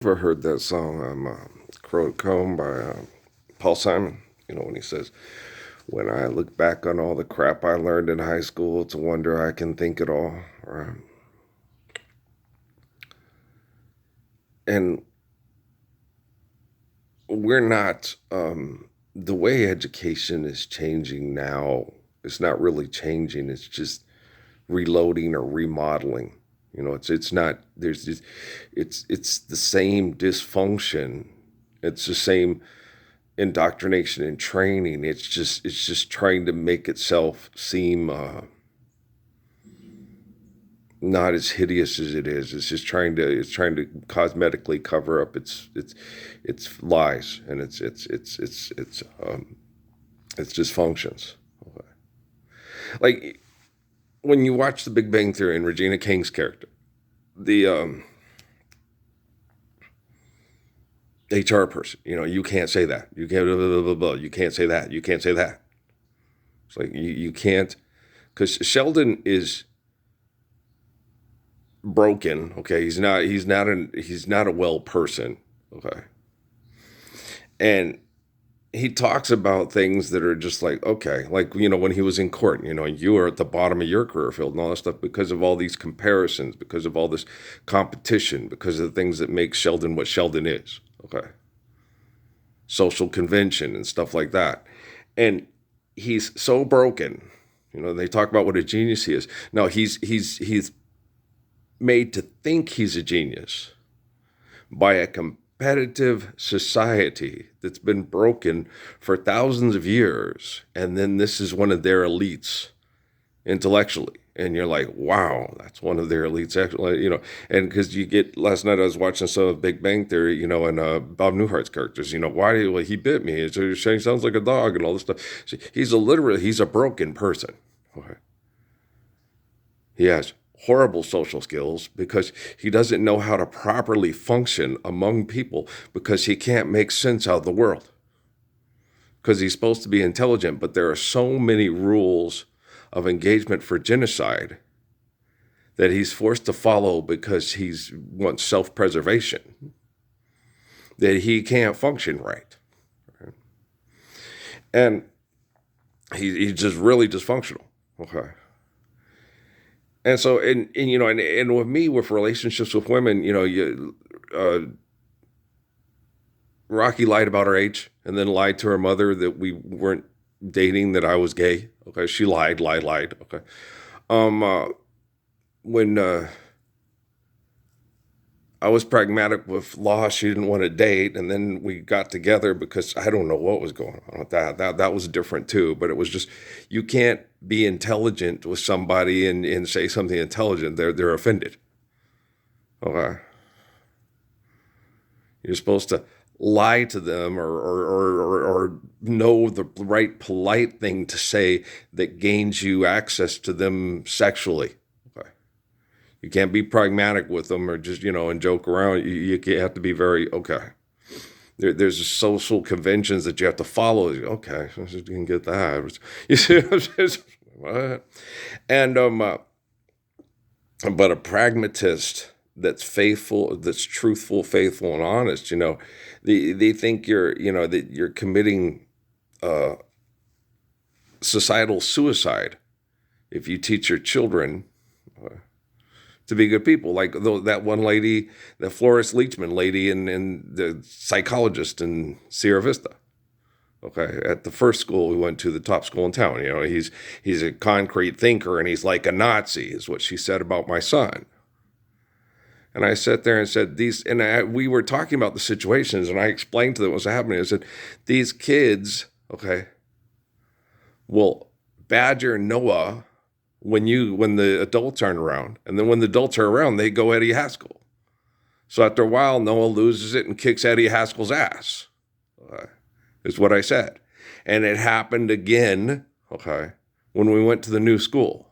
Ever heard that song, Crow Comb by Paul Simon? When he says, when I look back on all the crap I learned in high school, it's a wonder I can think it all. And we're not, the way education is changing now, it's not really changing, it's just reloading or remodeling. It's not, there's just, it's the same dysfunction. It's the same indoctrination and training. It's just trying to make itself seem not as hideous as it is. It's trying to cosmetically cover up its lies and its dysfunctions. Okay. Like when you watch The Big Bang Theory and Regina King's character, the HR person, you can't say that. You can't blah, blah, blah, blah. You can't say that. You can't say that. It's like you can't, because Sheldon is broken. Okay, he's not a well person. Okay, and he talks about things that are just like, okay, like when he was in court, you are at the bottom of your career field and all that stuff because of all these comparisons, because of all this competition, because of the things that make Sheldon what Sheldon is. Okay, social convention and stuff like that, and he's so broken. They talk about what a genius he is. No, he's made to think he's a genius by a competitive society that's been broken for thousands of years. And then this is one of their elites intellectually. And you're like, wow, that's one of their elites, actually, and because last night I was watching some of Big Bang Theory, and Bob Newhart's characters, well, he bit me. He sounds like a dog and all this stuff. He's a broken person. Okay. He has horrible social skills because he doesn't know how to properly function among people because he can't make sense out of the world. Because he's supposed to be intelligent, but there are so many rules of engagement for genocide that he's forced to follow because he wants self-preservation, that he can't function right. And he's just really dysfunctional. Okay. And so, and with me, with relationships with women, Rocky lied about her age and then lied to her mother that we weren't dating, that I was gay. Okay. She lied. Okay. Um, uh, when, I was pragmatic with Law, she didn't want to date. And then we got together because I don't know what was going on with that. That was different too. But it was just, you can't be intelligent with somebody and say something intelligent. They're offended. Okay. You're supposed to lie to them or know the right polite thing to say that gains you access to them sexually. Okay. You can't be pragmatic with them or just, and joke around. You have to be very, okay. There's social conventions that you have to follow. Okay, so you can get that. You see what I'm saying? What? And, but a pragmatist that's faithful, that's truthful, faithful, and honest, they think that you're committing uh, societal suicide if you teach your children to be good people. Like that one lady, the Florence Leachman lady, and the psychologist in Sierra Vista. Okay, at the first school we went to, the top school in town, he's a concrete thinker and he's like a Nazi, is what she said about my son. And I sat there and said, we were talking about the situations, and I explained to them what was happening. I said, these kids, okay, will badger Noah when the adults aren't around. And then when the adults are around, they go Eddie Haskell. So after a while, Noah loses it and kicks Eddie Haskell's ass, is what I said. And it happened again, okay, when we went to the new school.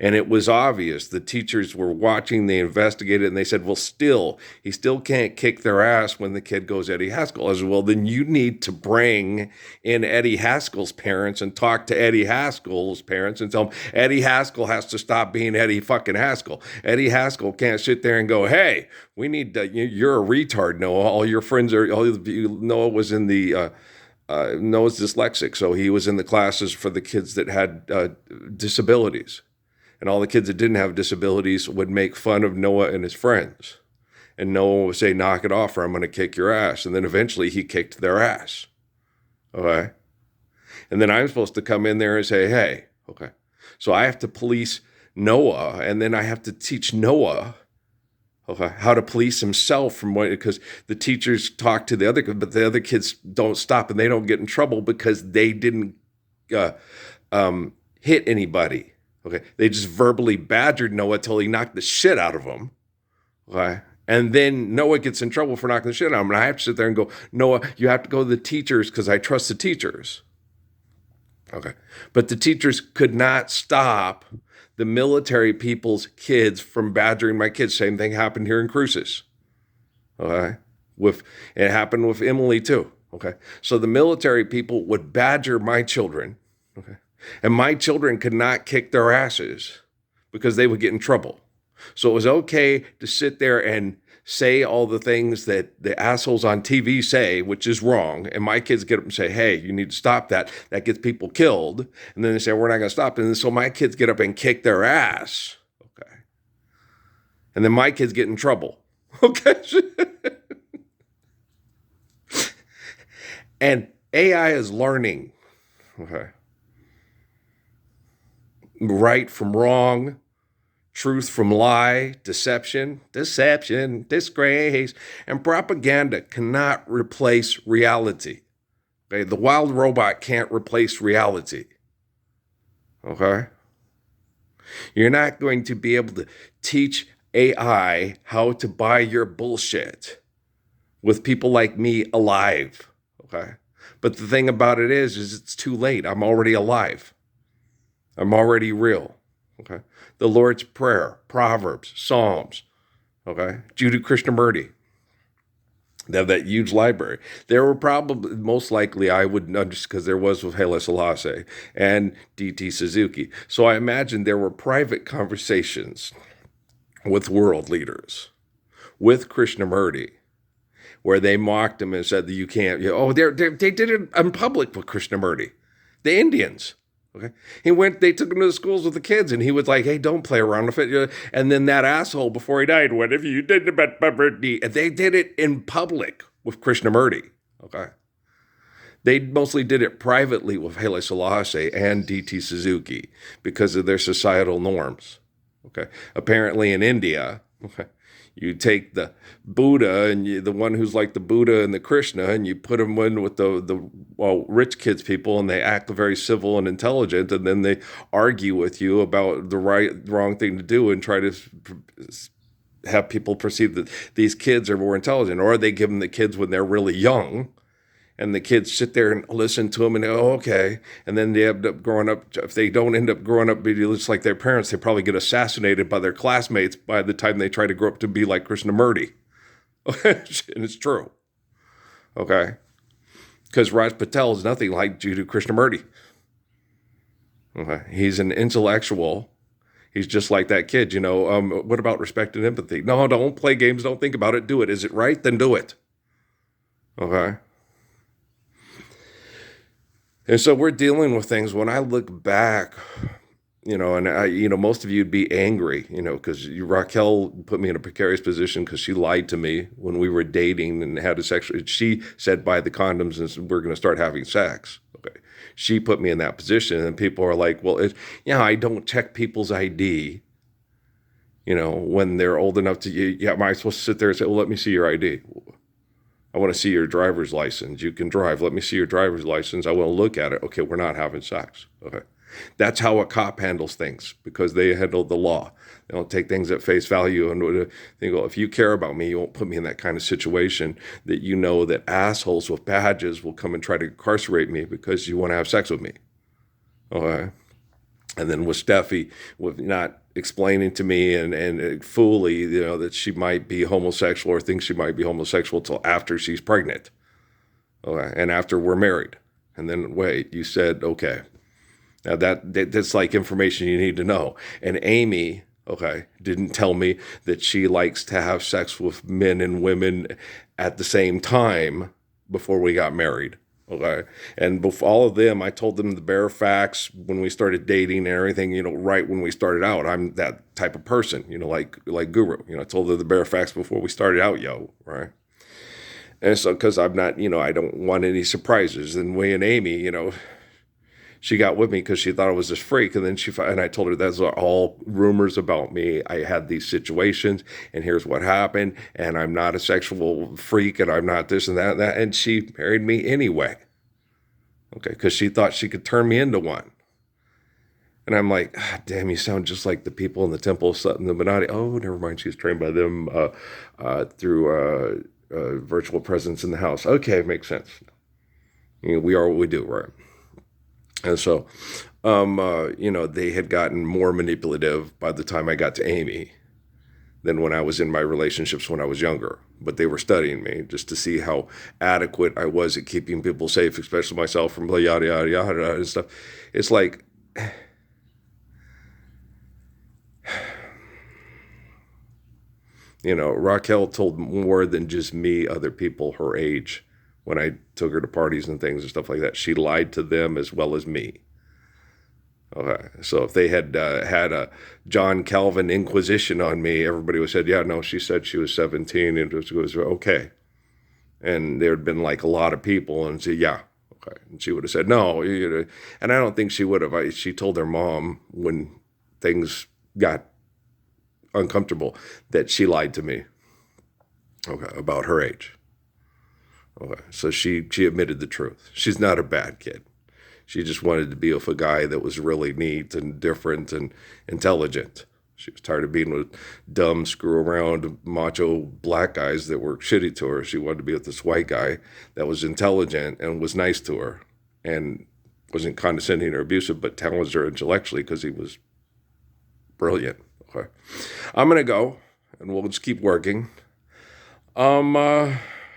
And it was obvious. The teachers were watching, they investigated, and they said, well, he still can't kick their ass when the kid goes Eddie Haskell. I said, well, then you need to bring in Eddie Haskell's parents and talk to Eddie Haskell's parents and tell them Eddie Haskell has to stop being Eddie fucking Haskell. Eddie Haskell can't sit there and go, hey, we need to, you're a retard, Noah. All your friends are, Noah was in the, Noah's dyslexic, so he was in the classes for the kids that had disabilities. And all the kids that didn't have disabilities would make fun of Noah and his friends. And Noah would say, knock it off or I'm going to kick your ass. And then eventually he kicked their ass. Okay? And then I'm supposed to come in there and say, hey, okay. So I have to police Noah, and then I have to teach Noah, okay, how to police himself from what, because the teachers talk to the other kids, but the other kids don't stop and they don't get in trouble because they didn't hit anybody. Okay, they just verbally badgered Noah till he knocked the shit out of him. Okay, and then Noah gets in trouble for knocking the shit out of him, and I have to sit there and go, Noah, you have to go to the teachers because I trust the teachers. Okay, but the teachers could not stop the military people's kids from badgering my kids. Same thing happened here in Cruces. Okay, it happened with Emily too. Okay, so the military people would badger my children. Okay. And my children could not kick their asses because they would get in trouble. So it was okay to sit there and say all the things that the assholes on TV say, which is wrong. And my kids get up and say, hey, you need to stop that. That gets people killed. And then they say, we're not going to stop it. And so my kids get up and kick their ass. Okay. And then my kids get in trouble. Okay. And AI is learning. Okay. Right from wrong, truth from lie, deception, disgrace, and propaganda cannot replace reality. Okay, the wild robot can't replace reality. Okay? You're not going to be able to teach AI how to buy your bullshit with people like me alive. Okay? But the thing about it is it's too late. I'm already alive. I'm already real, okay? The Lord's Prayer, Proverbs, Psalms, okay? Jiddu Krishnamurti. They have that huge library. There were probably, most likely, I would know just because there was with Haile Selassie and D.T. Suzuki. So I imagine there were private conversations with world leaders, with Krishnamurti, where they mocked him and said that you can't, they did it in public with Krishnamurti, the Indians. Okay. They took him to the schools with the kids and he was like, hey, don't play around with it. And then that asshole before he died, what if you did about Babardi? And they did it in public with Krishnamurti. Okay. They mostly did it privately with Haile Selassie and D.T. Suzuki because of their societal norms. Okay. Apparently in India, okay, you take the Buddha and the one who's like the Buddha and the Krishna, and you put them in with the rich kids people, and they act very civil and intelligent, and then they argue with you about the wrong thing to do and try to have people perceive that these kids are more intelligent, or they give them the kids when they're really young, and the kids sit there and listen to them and oh, okay. And then they end up growing up. If they don't end up growing up being just like their parents, they probably get assassinated by their classmates by the time they try to grow up to be like Krishnamurti. And it's true. Okay. Because Raj Patel is nothing like Jiddu Krishnamurti. Okay. He's an intellectual. He's just like that kid, what about respect and empathy? No, don't play games. Don't think about it. Do it. Is it right? Then do it. Okay. And so we're dealing with things. When I look back, most of you'd be angry, because Raquel put me in a precarious position because she lied to me when we were dating and had a sexual. She said buy the condoms and we're going to start having sex. Okay, she put me in that position, and people are like, well, I don't check people's ID. When they're old enough to, am I supposed to sit there and say, well, let me see your ID? I want to see your driver's license. You can drive. Let me see your driver's license. I want to look at it. Okay, we're not having sex. Okay. That's how a cop handles things because they handle the law. They don't take things at face value and they go, if you care about me, you won't put me in that kind of situation that that assholes with badges will come and try to incarcerate me because you want to have sex with me. Okay. And then with Steffi, with not explaining to me and fully, that she might be homosexual or thinks she might be homosexual till after she's pregnant. Okay. And after we're married. And then, wait, you said, okay. Now that's like information you need to know. And Amy, okay, didn't tell me that she likes to have sex with men and women at the same time before we got married. Okay. And before all of them, I told them the bare facts when we started dating and everything, right when we started out. I'm that type of person, like Guru. I told her the bare facts before we started out, right? And so, because I'm not, I don't want any surprises. And we and Amy, she got with me because she thought I was this freak. And then and I told her that's all rumors about me. I had these situations and here's what happened. And I'm not a sexual freak and I'm not this and that and that. And she married me anyway. Okay. Because she thought she could turn me into one. And I'm like, damn, you sound just like the people in the Temple of Sut and the Illuminati. Oh, never mind. She was trained by them through virtual presence in the house. Okay, makes sense. We are what we do, right? And so, they had gotten more manipulative by the time I got to Amy than when I was in my relationships when I was younger. But they were studying me just to see how adequate I was at keeping people safe, especially myself from yada, yada, yada, and stuff. It's like, Raquel told more than just me, other people her age, when I took her to parties and things and stuff like that. She lied to them as well as me. Okay, so if they had had a John Calvin Inquisition on me, everybody would have said, yeah, no, she said she was 17, and it was okay. And there had been like a lot of people, and say, yeah, okay. And she would have said, no, and I don't think she would have. She told her mom when things got uncomfortable that she lied to me, okay, about her age. Okay, so she admitted the truth. She's not a bad kid. She just wanted to be with a guy that was really neat and different and intelligent. She was tired of being with dumb, screw around, macho black guys that were shitty to her. She wanted to be with this white guy that was intelligent and was nice to her and wasn't condescending or abusive, but talented her intellectually because he was brilliant. Okay, I'm gonna go, and we'll just keep working.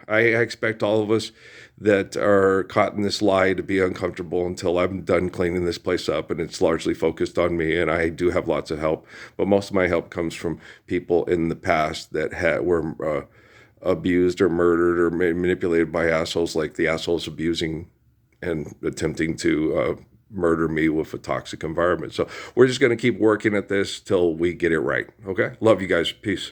I expect all of us that are caught in this lie to be uncomfortable until I'm done cleaning this place up, and it's largely focused on me, and I do have lots of help, but most of my help comes from people in the past that were abused or murdered or manipulated by assholes like the assholes abusing and attempting to murder me with a toxic environment. So we're just going to keep working at this till we get it right. Okay? Love you guys. Peace.